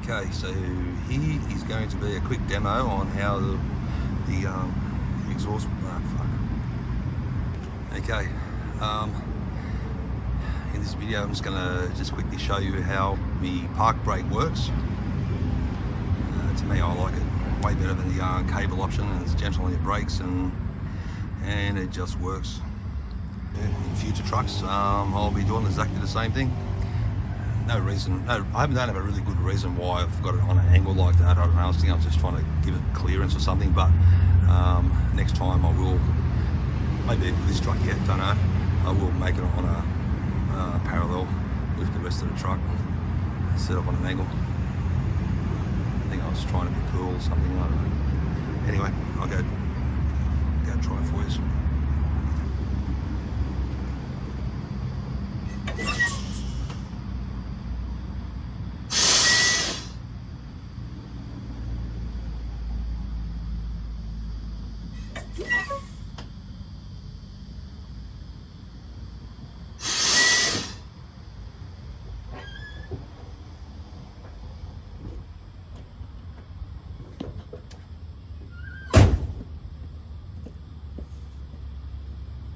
Okay, so here is going to be a quick demo on how the exhaust. Okay, in this video I'm just going to quickly show you how the park brake works. To me, I like it way better than the cable option, and it's gentle on your brakes, and it just works. In future trucks, I'll be doing exactly the same thing. I don't have a really good reason why I've got it on an angle like that. I don't know, I think I'm just trying to give it clearance or something, but next time I will, maybe with this truck yet, don't know, I will make it on a parallel with the rest of the truck, set up on an angle. I think I was trying to be cool or something, I don't know. Anyway, I'll go try it for you. Yeah.